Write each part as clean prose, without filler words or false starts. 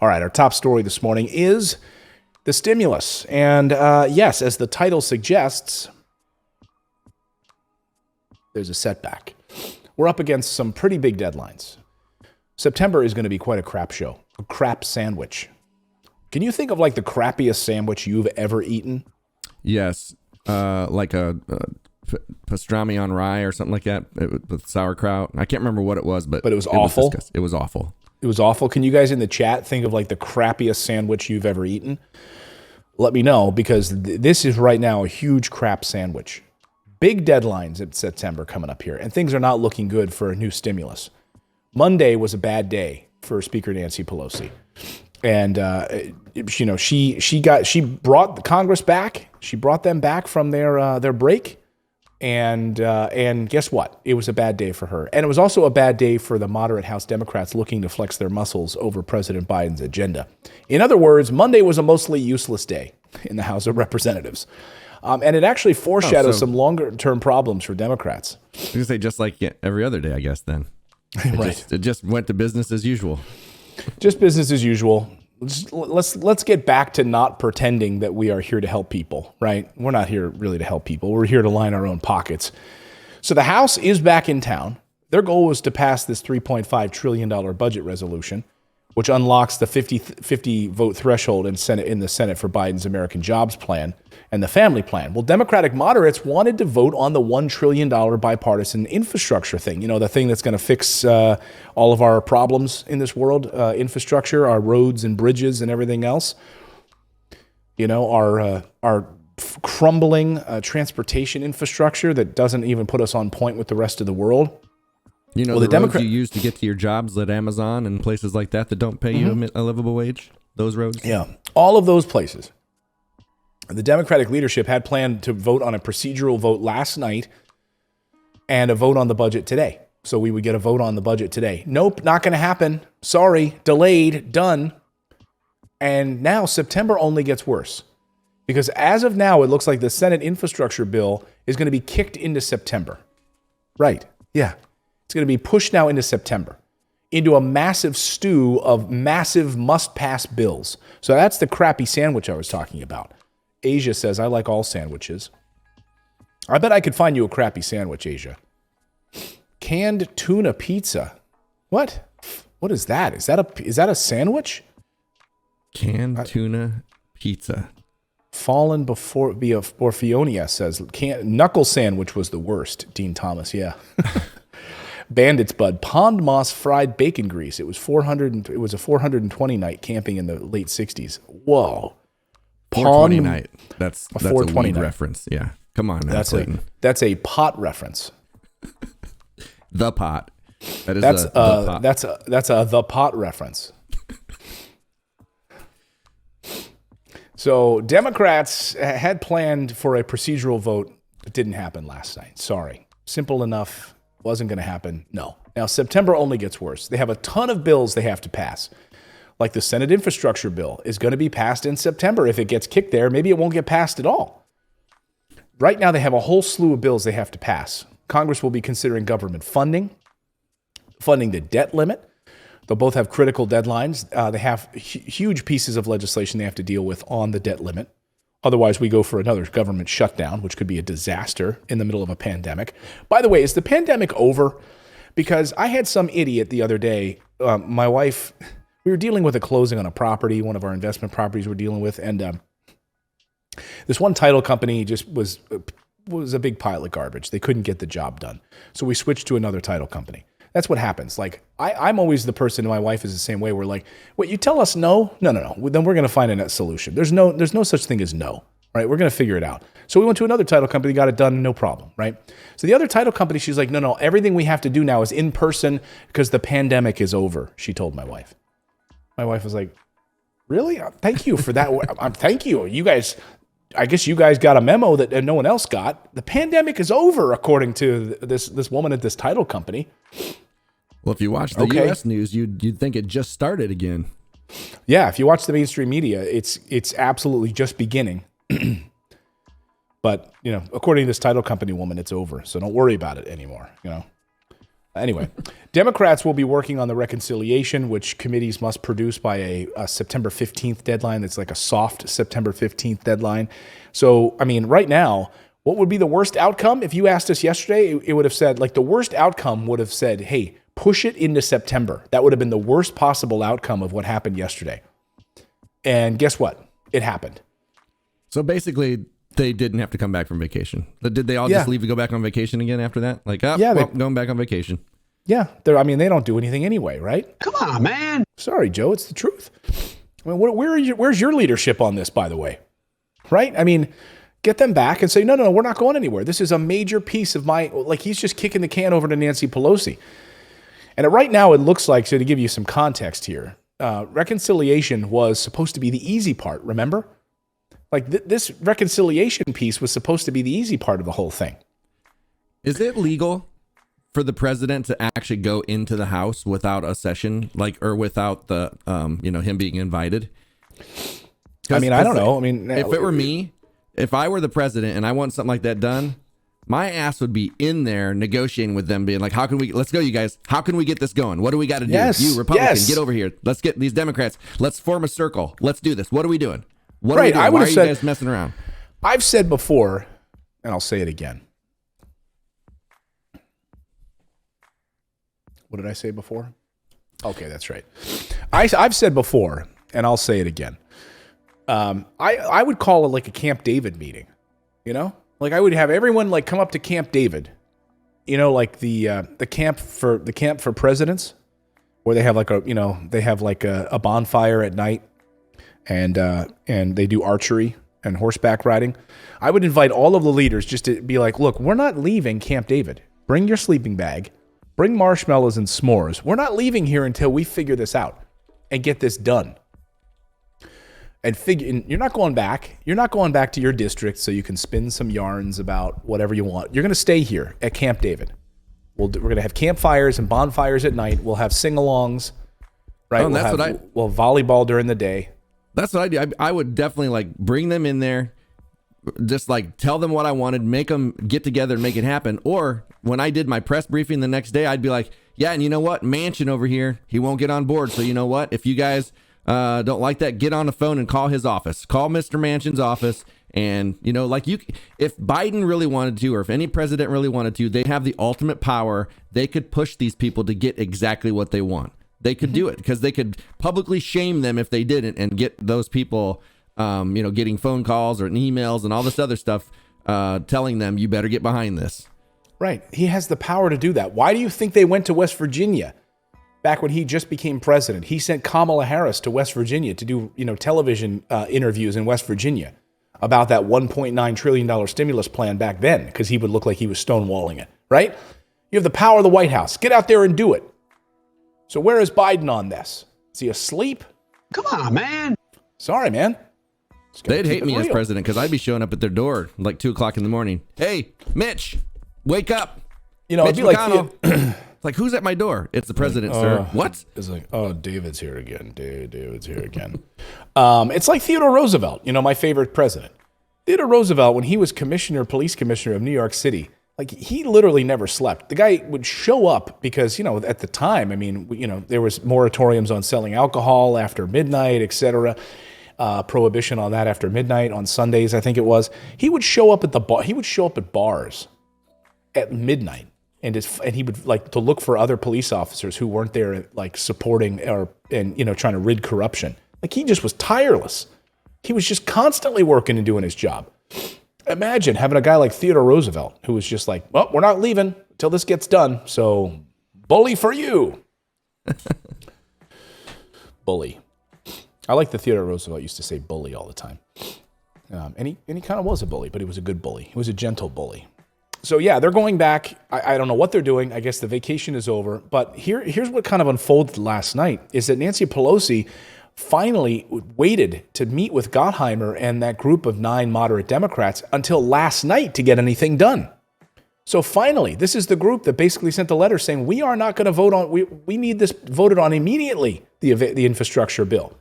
All right, our top story this morning is the stimulus. And yes, as the title suggests, there's a setback. We're up against some pretty big deadlines. September is going to be quite a crap show, a crap sandwich. Can you think of like the crappiest sandwich you've ever eaten? Yes, like a pastrami on rye or something like that with sauerkraut. I can't remember what it was, but it was awful. It was awful. It was awful. Can you guys in the chat think of like the crappiest sandwich you've ever eaten? Let me know, because this is right now a huge crap sandwich. Big deadlines in September coming up here, and things are not looking good for a new stimulus. Monday was a bad day for Speaker Nancy Pelosi. And, she brought the Congress back. She brought them back from their break. And guess what? It was a bad day for her. And it was also a bad day for the moderate House Democrats looking to flex their muscles over President Biden's agenda. In other words, Monday was a mostly useless day in the House of Representatives. And it actually foreshadows some longer-term problems for Democrats. I was going to say, just like every other day, I guess, then. Right. It just went to business as usual. Just business as usual. Let's get back to not pretending that we are here to help people, right? We're not here really to help people. We're here to line our own pockets. So the House is back in town. Their goal was to pass this $3.5 trillion budget resolution, which unlocks the 50 vote threshold in the Senate for Biden's American Jobs Plan and the Family Plan. Well, Democratic moderates wanted to vote on the $1 trillion bipartisan infrastructure thing. You know, the thing that's going to fix all of our problems in this world, infrastructure, our roads and bridges and everything else. You know, our crumbling transportation infrastructure that doesn't even put us on point with the rest of the world. You know, the roads you use to get to your jobs at Amazon and places like that don't pay you a livable wage? Those roads? Yeah, all of those places. The Democratic leadership had planned to vote on a procedural vote last night and a vote on the budget today. So we would get a vote on the budget today. Nope, not going to happen. Sorry, delayed, done. And now September only gets worse. Because as of now, it looks like the Senate infrastructure bill is going to be kicked into September. Right, yeah. It's going to be pushed now into September, into a massive stew of massive must-pass bills. So that's the crappy sandwich I was talking about. Asia says, I like all sandwiches. I bet I could find you a crappy sandwich, Asia. Canned tuna pizza. What? What is that? Is that a sandwich? Canned tuna pizza. Fallen before Orfeonia says, knuckle sandwich was the worst. Dean Thomas, yeah. Bandits Bud, Pond Moss fried bacon grease. It was a 420 night camping in the late 60s. Whoa. 420 night. That's a 420 weed reference. Yeah. Come on now, Clayton. That's a pot reference. The pot. That's a the pot reference. So Democrats had planned for a procedural vote. It didn't happen last night. Sorry. Simple enough. Wasn't going to happen. No. Now, September only gets worse. They have a ton of bills they have to pass. Like the Senate infrastructure bill is going to be passed in September. If it gets kicked there, maybe it won't get passed at all. Right now, they have a whole slew of bills they have to pass. Congress will be considering government funding the debt limit. They'll both have critical deadlines. They have huge pieces of legislation they have to deal with on the debt limit. Otherwise, we go for another government shutdown, which could be a disaster in the middle of a pandemic. By the way, is the pandemic over? Because I had some idiot the other day, my wife, we were dealing with a closing on a property, one of our investment properties we're dealing with, and this one title company just was a big pile of garbage. They couldn't get the job done. So we switched to another title company. That's what happens. Like, I'm always the person, and my wife is the same way. We're like, wait, you tell us no? No. Then we're going to find a net solution. There's no such thing as no, right? We're going to figure it out. So we went to another title company, got it done, no problem, right? So the other title company, she's like, no, everything we have to do now is in person because the pandemic is over, she told my wife. My wife was like, really? Thank you for that. Thank you. You guys, I guess you guys got a memo that no one else got. The pandemic is over, according to this woman at this title company. Well, if you watch the U.S. news, you'd think it just started again. Yeah, if you watch the mainstream media, it's absolutely just beginning. But, according to this title company woman, it's over. So don't worry about it anymore, Anyway, Democrats will be working on the reconciliation, which committees must produce by a September 15th deadline. That's like a soft September 15th deadline. So, I mean, right now, what would be the worst outcome? If you asked us yesterday, it would have said, like, the worst outcome would have said, hey, push it into September. That would have been the worst possible outcome of what happened yesterday. And guess what? It happened. So basically, they didn't have to come back from vacation. Did they all just leave to go back on vacation again after that? Like, going back on vacation. Yeah, they don't do anything anyway, right? Come on, man. Sorry, Joe, it's the truth. I mean, where's your leadership on this, by the way? Right? I mean, get them back and say, no, we're not going anywhere. This is a major piece of he's just kicking the can over to Nancy Pelosi. And right now, it looks like, so to give you some context here, reconciliation was supposed to be the easy part, remember? Like this reconciliation piece was supposed to be the easy part of the whole thing. Is it legal for the president to actually go into the House without a session, or without the, him being invited? I mean, I don't know. I mean, if it were me, if I were the president and I want something like that done, my ass would be in there negotiating with them, being like, let's go, you guys. How can we get this going? What do we got to do? Yes, you Republican, yes. Get over here. Let's get these Democrats. Let's form a circle. Let's do this. What are we doing? What right. are we doing? Why are you said, guys messing around? I've said before, and I'll say it again. What did I say before? Okay, that's right. I've said before, and I'll say it again. I would call it like a Camp David meeting, Like I would have everyone like come up to Camp David, like the camp for presidents, where they have like a bonfire at night, and they do archery and horseback riding. I would invite all of the leaders just to be like, look, we're not leaving Camp David. Bring your sleeping bag, bring marshmallows and s'mores. We're not leaving here until we figure this out and get this done. And you're not going back. You're not going back to your district so you can spin some yarns about whatever you want. You're going to stay here at Camp David. We're going to have campfires and bonfires at night. We'll have sing-alongs, right? We'll volleyball during the day. That's what I do. I would definitely bring them in there, just tell them what I wanted, make them get together and make it happen. Or when I did my press briefing the next day, I'd be like, yeah, and you know what? Manchin over here, he won't get on board. So you know what? If you guys don't like that, get on the phone and call his office. Call Mr. Manchin's office. And, if Biden really wanted to, or if any president really wanted to, they have the ultimate power. They could push these people to get exactly what they want. They could do it because they could publicly shame them if they didn't and get those people, getting phone calls or emails and all this other stuff telling them, you better get behind this. Right. He has the power to do that. Why do you think they went to West Virginia back when he just became president? He sent Kamala Harris to West Virginia to do, television interviews in West Virginia about that $1.9 trillion stimulus plan back then, because he would look like he was stonewalling it, right? You have the power of the White House. Get out there and do it. So where is Biden on this? Is he asleep? Come on, man. Sorry, man. They'd hate me as president because I'd be showing up at their door like 2 o'clock in the morning. Hey, Mitch, wake up. It'd be McConnell. It's like, who's at my door? It's the president, sir. What? It's like, oh, David's here again. David's here again. It's like Theodore Roosevelt, my favorite president. Theodore Roosevelt, when he was police commissioner of New York City, he literally never slept. The guy would show up because, at the time, there was moratoriums on selling alcohol after midnight, et cetera. Prohibition on that after midnight on Sundays, I think it was. He would show up at the bar. He would show up at bars at midnight, and he would to look for other police officers who weren't there, supporting trying to rid corruption. He just was tireless. He was just constantly working and doing his job. Imagine having a guy like Theodore Roosevelt who was just like, well, we're not leaving until this gets done. So, bully for you. Bully. I like that Theodore Roosevelt used to say bully all the time. And he kind of was a bully, but he was a good bully. He was a gentle bully. So, yeah, they're going back. I don't know what they're doing. I guess the vacation is over. But here's what kind of unfolded last night is that Nancy Pelosi finally waited to meet with Gottheimer and that group of 9 moderate Democrats until last night to get anything done. So finally, this is the group that basically sent a letter saying, we are not going to vote on, we need this voted on immediately, the infrastructure bill.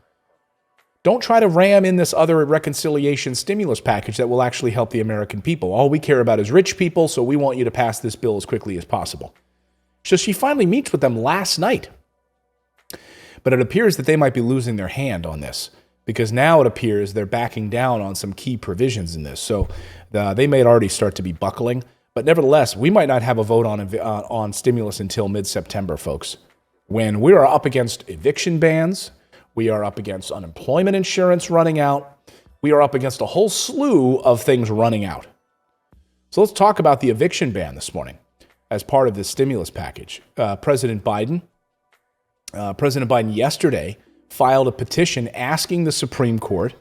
Don't try to ram in this other reconciliation stimulus package that will actually help the American people. All we care about is rich people, so we want you to pass this bill as quickly as possible. So she finally meets with them last night. But it appears that they might be losing their hand on this, because now it appears they're backing down on some key provisions in this. So they may already start to be buckling. But nevertheless, we might not have a vote on stimulus until mid-September, folks, when we are up against eviction bans, we are up against unemployment insurance running out, we are up against a whole slew of things running out. So let's talk about the eviction ban this morning as part of this stimulus package. President Biden yesterday filed a petition asking the Supreme Court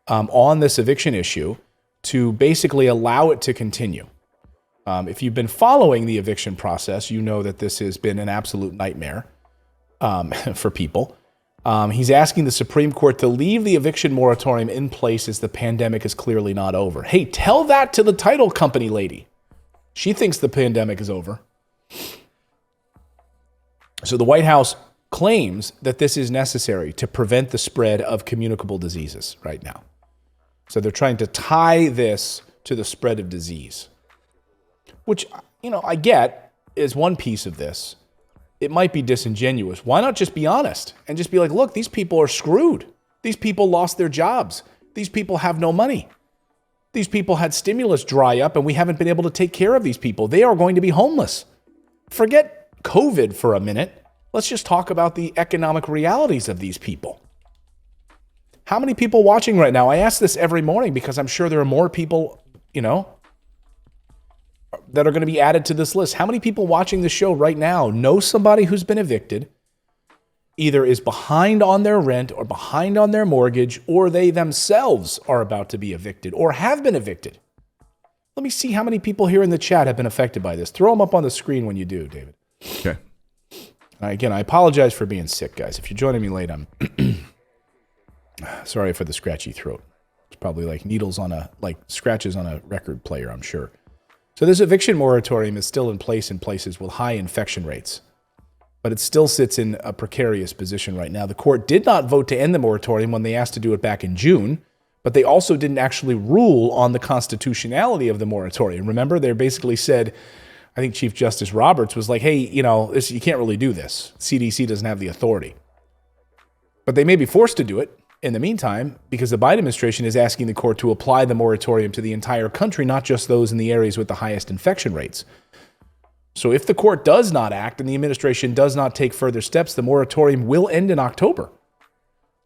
on this eviction issue to basically allow it to continue. If you've been following the eviction process, you know that this has been an absolute nightmare for people. He's asking the Supreme Court to leave the eviction moratorium in place as the pandemic is clearly not over. Hey, tell that to the title company lady. She thinks the pandemic is over. So the White House claims that this is necessary to prevent the spread of communicable diseases right now. So they're trying to tie this to the spread of disease, which, I get is one piece of this. It might be disingenuous. Why not just be honest and just be like, look, these people are screwed. These people lost their jobs. These people have no money. These people had stimulus dry up and we haven't been able to take care of these people. They are going to be homeless. Forget COVID for a minute. Let's just talk about the economic realities of these people. How many people watching right now? I ask this every morning because I'm sure there are more people, that are going to be added to this list. How many people watching the show right now know somebody who's been evicted, either is behind on their rent or behind on their mortgage, or they themselves are about to be evicted or have been evicted? Let me see how many people here in the chat have been affected by this. Throw them up on the screen when you do, David. Okay. Again, I apologize for being sick, guys. If you're joining me late, I'm sorry for the scratchy throat. It's probably like scratches on a record player, I'm sure. So this eviction moratorium is still in place in places with high infection rates, but it still sits in a precarious position right now. The court did not vote to end the moratorium when they asked to do it back in June, but they also didn't actually rule on the constitutionality of the moratorium. Remember, they basically said, I think Chief Justice Roberts was like, hey, you can't really do this. CDC doesn't have the authority. But they may be forced to do it in the meantime, because the Biden administration is asking the court to apply the moratorium to the entire country, not just those in the areas with the highest infection rates. So if the court does not act and the administration does not take further steps, the moratorium will end in October.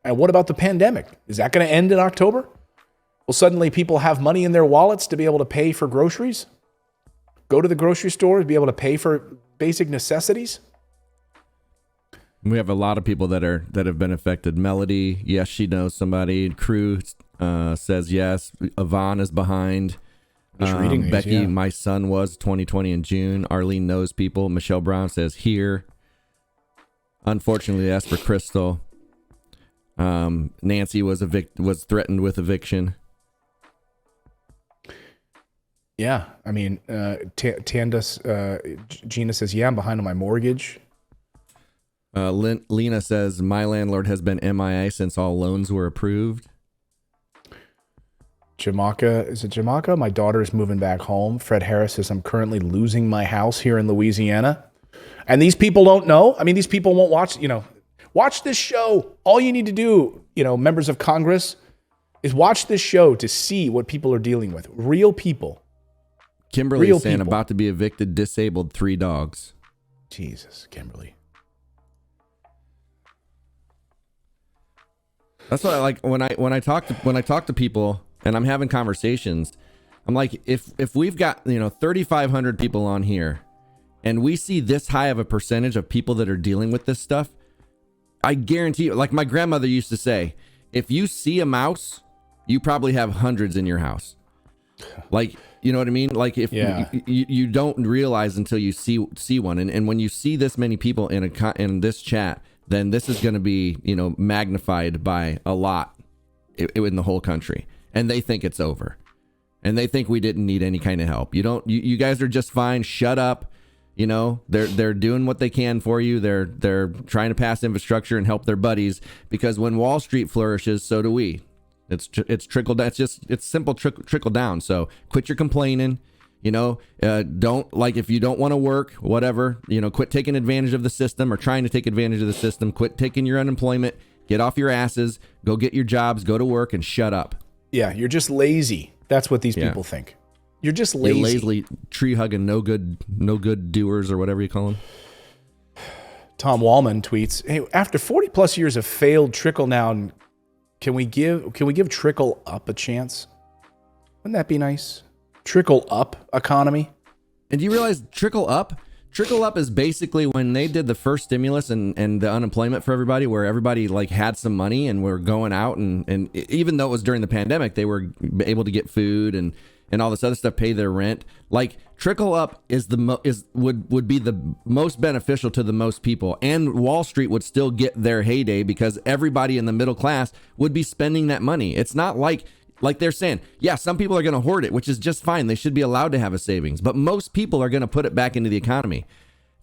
And what about the pandemic? Is that going to end in October? Will suddenly people have money in their wallets to be able to pay for groceries? Go to the grocery store to be able to pay for basic necessities? We have a lot of people that have been affected. Melody, yes, she knows somebody. Crew says yes. Yvonne is behind. Reading these, Becky, yeah. my son was 2020 in June. Arlene knows people. Michelle Brown says here. Unfortunately, as for Crystal, Nancy was threatened with eviction. Yeah, I mean, Gina says, yeah, I'm behind on my mortgage. Lena says, my landlord has been MIA since all loans were approved. Jamaica? My daughter is moving back home. Fred Harris says, I'm currently losing my house here in Louisiana. And these people don't know. I mean, these people won't watch this show. All you need to do, members of Congress, is watch this show to see what people are dealing with. Real people. Kimberly Real saying people. about to be evicted, disabled 3 dogs. Jesus, Kimberly. That's what I like when I talk to people and I'm having conversations. I'm like, if we've got 3,500 people on here, and we see this high of a percentage of people that are dealing with this stuff, I guarantee you, like my grandmother used to say, if you see a mouse, you probably have hundreds in your house. Like, you know what I mean? Like if you don't realize until you see one, and when you see this many people in this chat, then this is going to be, magnified by a lot in the whole country. And they think it's over. And they think we didn't need any kind of help. You guys are just fine. Shut up. They're doing what they can for you. They're trying to pass infrastructure and help their buddies, because when Wall Street flourishes, so do we. It's trickled down. It's simple trickle down. So quit your complaining. Don't, like, if you don't want to work, whatever, quit taking advantage of the system or trying to take advantage of the system. Quit taking your unemployment. Get off your asses. Go get your jobs. Go to work and shut up. Yeah, you're just lazy. That's what these people think. You're just lazy. You're lazily tree hugging, no good doers, or whatever you call them. Tom Wallman tweets, "Hey, after 40 plus years of failed trickle down, can we give trickle up a chance? Wouldn't that be nice? Trickle up economy." And do you realize trickle up is basically when they did the first stimulus and the unemployment for everybody, where everybody like had some money and were going out and even though it was during the pandemic, they were able to get food and all this other stuff, pay their rent. Like, trickle up would be the most beneficial to the most people, and Wall Street would still get their heyday because everybody in the middle class would be spending that money. It's not like they're saying, yeah, some people are going to hoard it, which is just fine. They should be allowed to have a savings, but most people are going to put it back into the economy.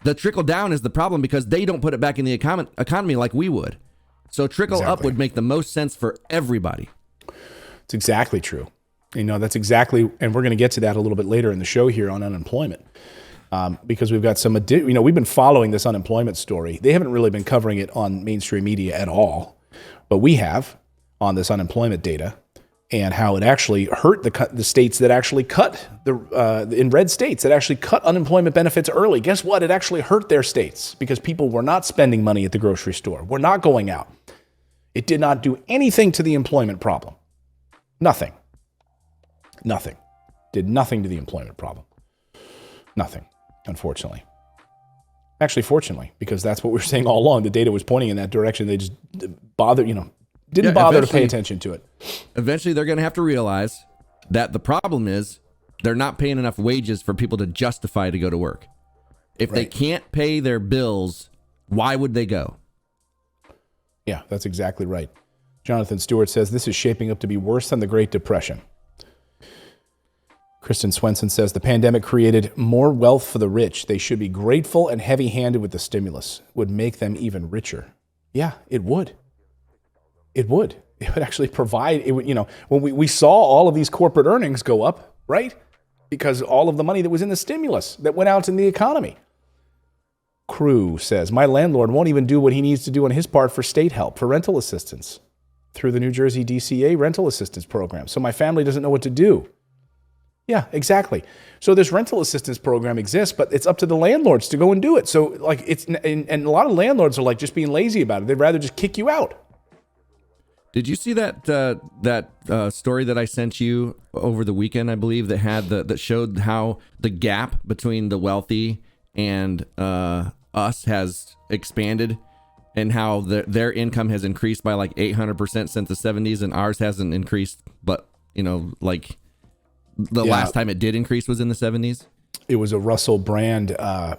The trickle down is the problem because they don't put it back in the economy like we would. So trickle up would make the most sense for everybody. It's exactly true. That's exactly, and we're going to get to that a little bit later in the show here on unemployment, because we've got some, we've been following this unemployment story. They haven't really been covering it on mainstream media at all, but we have on this unemployment data and how it actually hurt the states that actually cut in red states that actually cut unemployment benefits early. Guess what? It actually hurt their states because people were not spending money at the grocery store. We're not going out. It did not do anything to the employment problem. Nothing. Did nothing to the employment problem. Nothing, unfortunately. Actually, fortunately, because that's what we were saying all along. The data was pointing in that direction. They just didn't bother to pay attention to it. Eventually, they're going to have to realize that the problem is they're not paying enough wages for people to justify to go to work. If they can't pay their bills, why would they go? Yeah, that's exactly right. Jonathan Stewart says this is shaping up to be worse than the Great Depression. Kristen Swenson says the pandemic created more wealth for the rich. They should be grateful and heavy-handed with the stimulus. Would make them even richer. Yeah, it would. It would. It would actually provide, when we saw all of these corporate earnings go up, right? Because all of the money that was in the stimulus that went out in the economy. Crew says, my landlord won't even do what he needs to do on his part for state help, for rental assistance through the New Jersey DCA rental assistance program. So my family doesn't know what to do. Yeah, exactly. So this rental assistance program exists, but it's up to the landlords to go and do it. So and a lot of landlords are like just being lazy about it. They'd rather just kick you out. Did you see that story that I sent you over the weekend? I believe that had that showed how the gap between the wealthy and us has expanded, and how their income has increased by like 800% since the 70s, and ours hasn't increased, but last time it did increase was in the 70s. It was a Russell Brand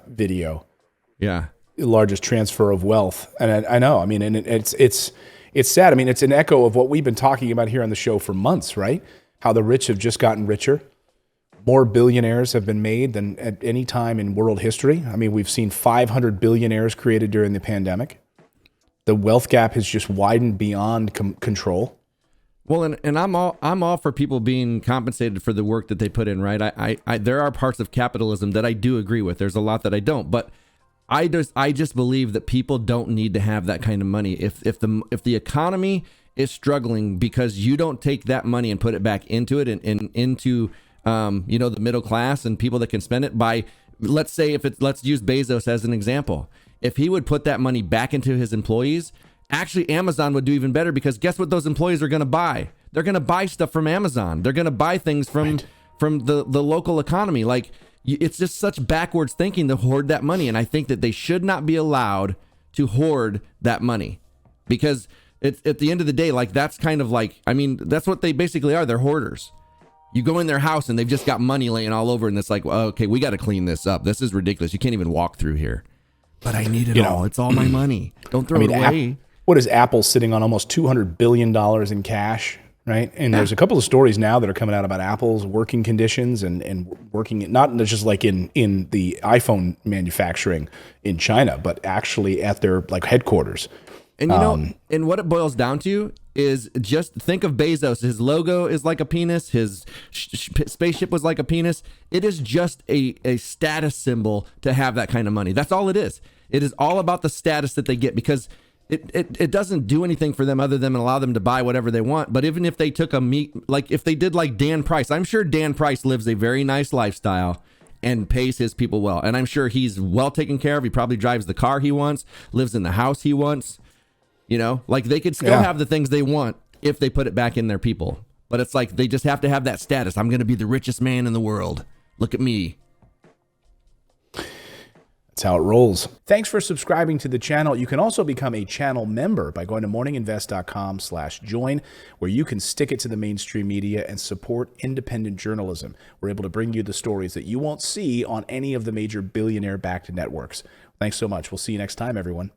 video. Yeah. The largest transfer of wealth. And I know, I mean, and it's sad. I mean, it's an echo of what we've been talking about here on the show for months, right? How the rich have just gotten richer. More billionaires have been made than at any time in world history. I mean, we've seen 500 billionaires created during the pandemic. The wealth gap has just widened beyond control. Well, and I'm all for people being compensated for the work that they put in, right? I there are parts of capitalism that I do agree with. There's a lot that I don't, but I just believe that people don't need to have that kind of money. If the economy is struggling because you don't take that money and put it back into it and into the middle class and people that can spend it by, let's use Bezos as an example. If he would put that money back into his employees, actually, Amazon would do even better, because guess what those employees are going to buy? They're going to buy stuff from Amazon. They're going to buy things from the local economy. Like, it's just such backwards thinking to hoard that money. And I think that they should not be allowed to hoard that money, because it's, at the end of the day, like, that's kind of like, I mean, that's what they basically are. They're hoarders. You go in their house and they've just got money laying all over, and it's like, well, okay, we got to clean this up. This is ridiculous. You can't even walk through here. But I need it all. It's all my money. Don't throw it away. What is Apple sitting on almost $200 billion in cash, right? And there's a couple of stories now that are coming out about Apple's working conditions and working, not just like in the iPhone manufacturing in China, but actually at their like headquarters. And and what it boils down to is just think of Bezos. His logo is like a penis. His spaceship was like a penis. It is just a status symbol to have that kind of money. That's all it is. It is all about the status that they get, because it doesn't do anything for them other than allow them to buy whatever they want. But even if they took like if they did like Dan Price, I'm sure Dan Price lives a very nice lifestyle and pays his people well. And I'm sure he's well taken care of. He probably drives the car he wants, lives in the house he wants. You know, like they could still have the things they want if they put it back in their people. But it's like they just have to have that status. I'm going to be the richest man in the world. Look at me. That's how it rolls. Thanks for subscribing to the channel. You can also become a channel member by going to morninginvest.com/join, where you can stick it to the mainstream media and support independent journalism. We're able to bring you the stories that you won't see on any of the major billionaire-backed networks. Thanks so much. We'll see you next time, everyone.